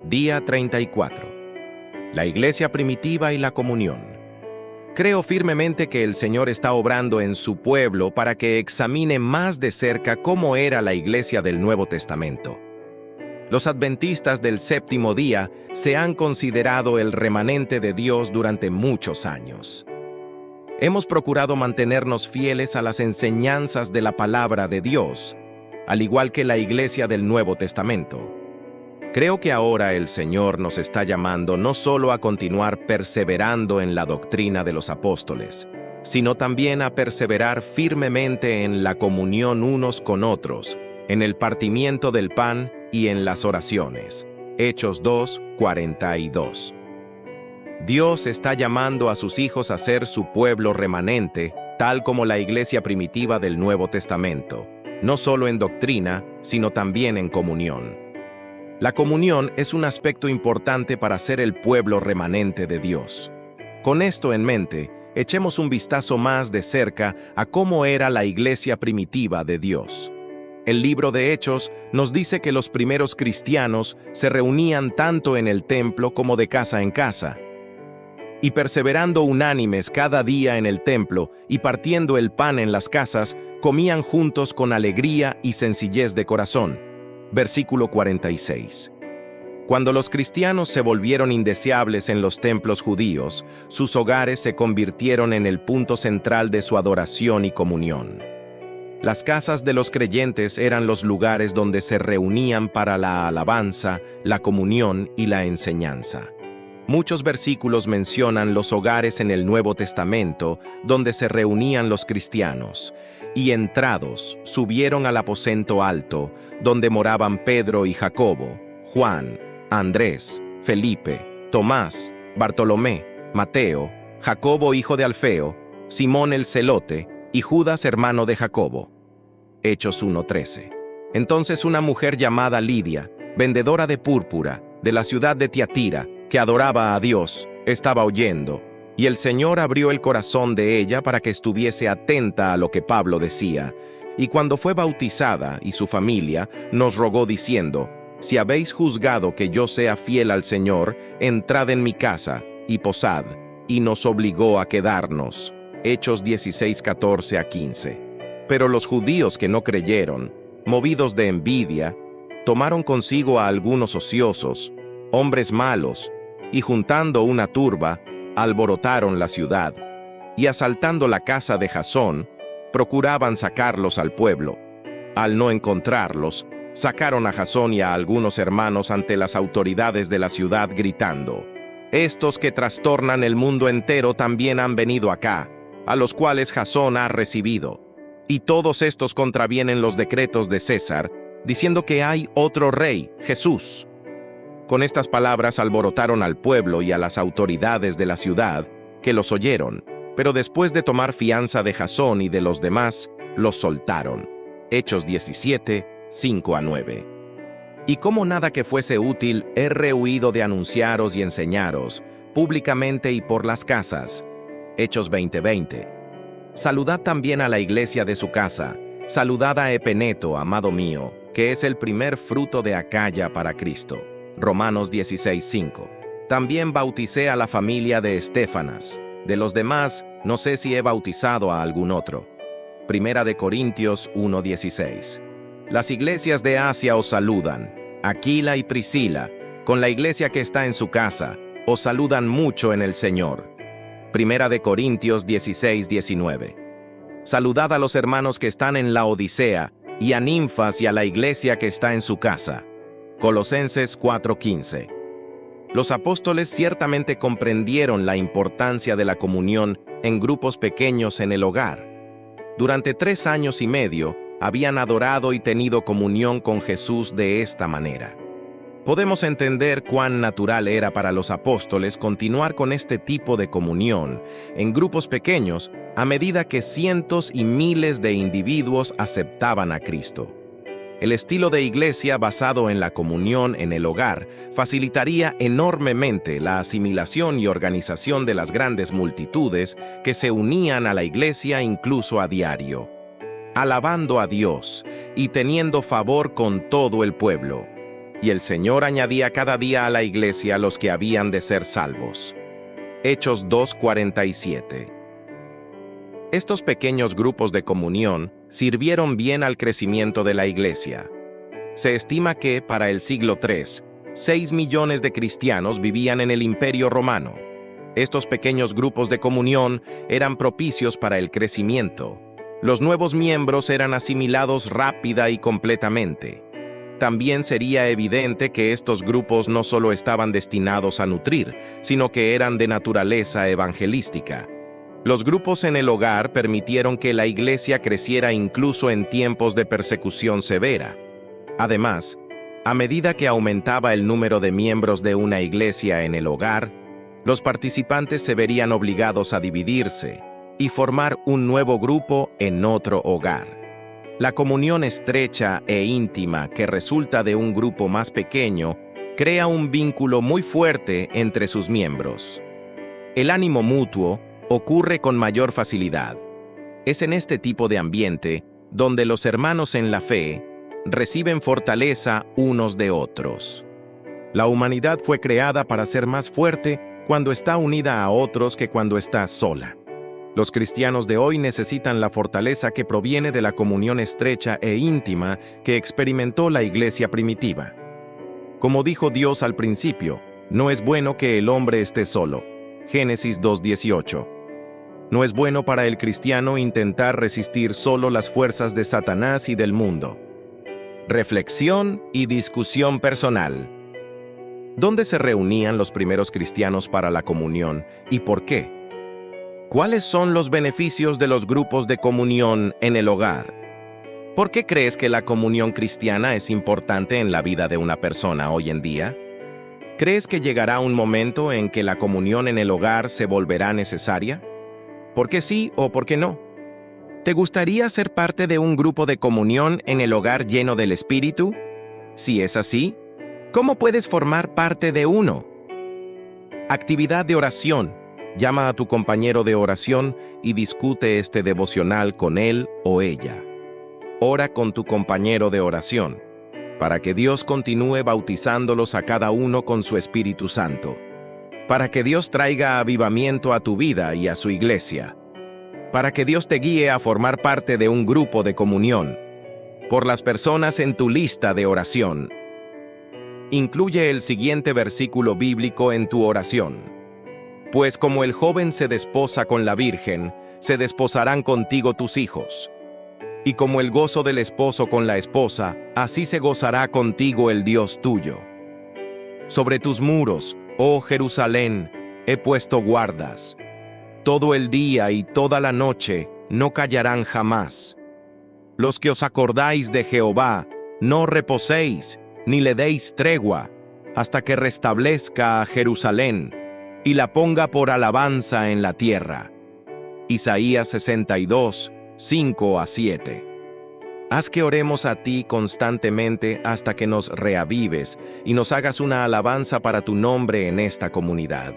Día 34. La iglesia primitiva y la comunión. Creo firmemente que el Señor está obrando en su pueblo para que examine más de cerca cómo era la iglesia del Nuevo Testamento. Los adventistas del séptimo día se han considerado el remanente de Dios durante muchos años. Hemos procurado mantenernos fieles a las enseñanzas de la palabra de Dios, al igual que la iglesia del Nuevo Testamento. Creo que ahora el Señor nos está llamando no solo a continuar perseverando en la doctrina de los apóstoles, sino también a perseverar firmemente en la comunión unos con otros, en el partimiento del pan y en las oraciones. Hechos 2:42. Dios está llamando a sus hijos a ser su pueblo remanente, tal como la iglesia primitiva del Nuevo Testamento, no solo en doctrina, sino también en comunión. La comunión es un aspecto importante para ser el pueblo remanente de Dios. Con esto en mente, echemos un vistazo más de cerca a cómo era la iglesia primitiva de Dios. El libro de Hechos nos dice que los primeros cristianos se reunían tanto en el templo como de casa en casa, y perseverando unánimes cada día en el templo y partiendo el pan en las casas, comían juntos con alegría y sencillez de corazón. Versículo 46. Cuando los cristianos se volvieron indeseables en los templos judíos, sus hogares se convirtieron en el punto central de su adoración y comunión. Las casas de los creyentes eran los lugares donde se reunían para la alabanza, la comunión y la enseñanza. Muchos versículos mencionan los hogares en el Nuevo Testamento donde se reunían los cristianos, y entrados, subieron al aposento alto, donde moraban Pedro y Jacobo, Juan, Andrés, Felipe, Tomás, Bartolomé, Mateo, Jacobo hijo de Alfeo, Simón el Celote y Judas hermano de Jacobo. Hechos 1:13. Entonces una mujer llamada Lidia, vendedora de púrpura, de la ciudad de Tiatira, que adoraba a Dios, estaba oyendo, y el Señor abrió el corazón de ella para que estuviese atenta a lo que Pablo decía, y cuando fue bautizada y su familia, nos rogó diciendo: si habéis juzgado que yo sea fiel al Señor, entrad en mi casa y posad, y nos obligó a quedarnos. Hechos 16:14-15. Pero los judíos que no creyeron, movidos de envidia, tomaron consigo a algunos ociosos, hombres malos, y juntando una turba, alborotaron la ciudad, y asaltando la casa de Jasón, procuraban sacarlos al pueblo. Al no encontrarlos, sacaron a Jasón y a algunos hermanos ante las autoridades de la ciudad gritando: estos que trastornan el mundo entero también han venido acá, a los cuales Jasón ha recibido. Y todos estos contravienen los decretos de César, diciendo que hay otro rey, Jesús. Con estas palabras alborotaron al pueblo y a las autoridades de la ciudad, que los oyeron, pero después de tomar fianza de Jasón y de los demás, los soltaron. Hechos 17:5-9. Y como nada que fuese útil, he rehuido de anunciaros y enseñaros, públicamente y por las casas. Hechos 20:20. Saludad también a la iglesia de su casa, saludad a Epeneto, amado mío, que es el primer fruto de Acaya para Cristo. Romanos 16:5. También bauticé a la familia de Estéfanas. De los demás, no sé si he bautizado a algún otro. Primera de Corintios 1:16. Las iglesias de Asia os saludan. Aquila y Priscila, con la iglesia que está en su casa, os saludan mucho en el Señor. Primera de Corintios 16:19. Saludad a los hermanos que están en la Odisea, y a Ninfas y a la iglesia que está en su casa. Colosenses 4:15. Los apóstoles ciertamente comprendieron la importancia de la comunión en grupos pequeños en el hogar. Durante 3 años y medio, habían adorado y tenido comunión con Jesús de esta manera. Podemos entender cuán natural era para los apóstoles continuar con este tipo de comunión en grupos pequeños a medida que cientos y miles de individuos aceptaban a Cristo. El estilo de iglesia basado en la comunión en el hogar facilitaría enormemente la asimilación y organización de las grandes multitudes que se unían a la iglesia incluso a diario, alabando a Dios y teniendo favor con todo el pueblo. y el Señor añadía cada día a la iglesia los que habían de ser salvos. Hechos 2:47. Estos pequeños grupos de comunión sirvieron bien al crecimiento de la iglesia. Se estima que, para el siglo III, 6 millones de cristianos vivían en el Imperio Romano. Estos pequeños grupos de comunión eran propicios para el crecimiento. Los nuevos miembros eran asimilados rápida y completamente. También sería evidente que estos grupos no solo estaban destinados a nutrir, sino que eran de naturaleza evangelística. Los grupos en el hogar permitieron que la iglesia creciera incluso en tiempos de persecución severa. Además, a medida que aumentaba el número de miembros de una iglesia en el hogar, los participantes se verían obligados a dividirse y formar un nuevo grupo en otro hogar. La comunión estrecha e íntima que resulta de un grupo más pequeño crea un vínculo muy fuerte entre sus miembros. El ánimo mutuo ocurre con mayor facilidad. Es en este tipo de ambiente donde los hermanos en la fe reciben fortaleza unos de otros. La humanidad fue creada para ser más fuerte cuando está unida a otros que cuando está sola. Los cristianos de hoy necesitan la fortaleza que proviene de la comunión estrecha e íntima que experimentó la iglesia primitiva. Como dijo Dios al principio, no es bueno que el hombre esté solo. Génesis 2:18. No es bueno para el cristiano intentar resistir solo las fuerzas de Satanás y del mundo. Reflexión y discusión personal. ¿Dónde se reunían los primeros cristianos para la comunión y por qué? ¿Cuáles son los beneficios de los grupos de comunión en el hogar? ¿Por qué crees que la comunión cristiana es importante en la vida de una persona hoy en día? ¿Crees que llegará un momento en que la comunión en el hogar se volverá necesaria? ¿Por qué sí o por qué no? ¿Te gustaría ser parte de un grupo de comunión en el hogar lleno del Espíritu? Si es así, ¿cómo puedes formar parte de uno? Actividad de oración. Llama a tu compañero de oración y discute este devocional con él o ella. Ora con tu compañero de oración, para que Dios continúe bautizándolos a cada uno con su Espíritu Santo, para que Dios traiga avivamiento a tu vida y a su iglesia, para que Dios te guíe a formar parte de un grupo de comunión, por las personas en tu lista de oración. Incluye el siguiente versículo bíblico en tu oración. Pues como el joven se desposa con la virgen, se desposarán contigo tus hijos. Y como el gozo del esposo con la esposa, así se gozará contigo el Dios tuyo. Sobre tus muros, oh Jerusalén, he puesto guardas. Todo el día y toda la noche no callarán jamás. Los que os acordáis de Jehová, no reposéis, ni le deis tregua, hasta que restablezca a Jerusalén y la ponga por alabanza en la tierra. Isaías 62, 5-7. Haz que oremos a ti constantemente hasta que nos reavives y nos hagas una alabanza para tu nombre en esta comunidad.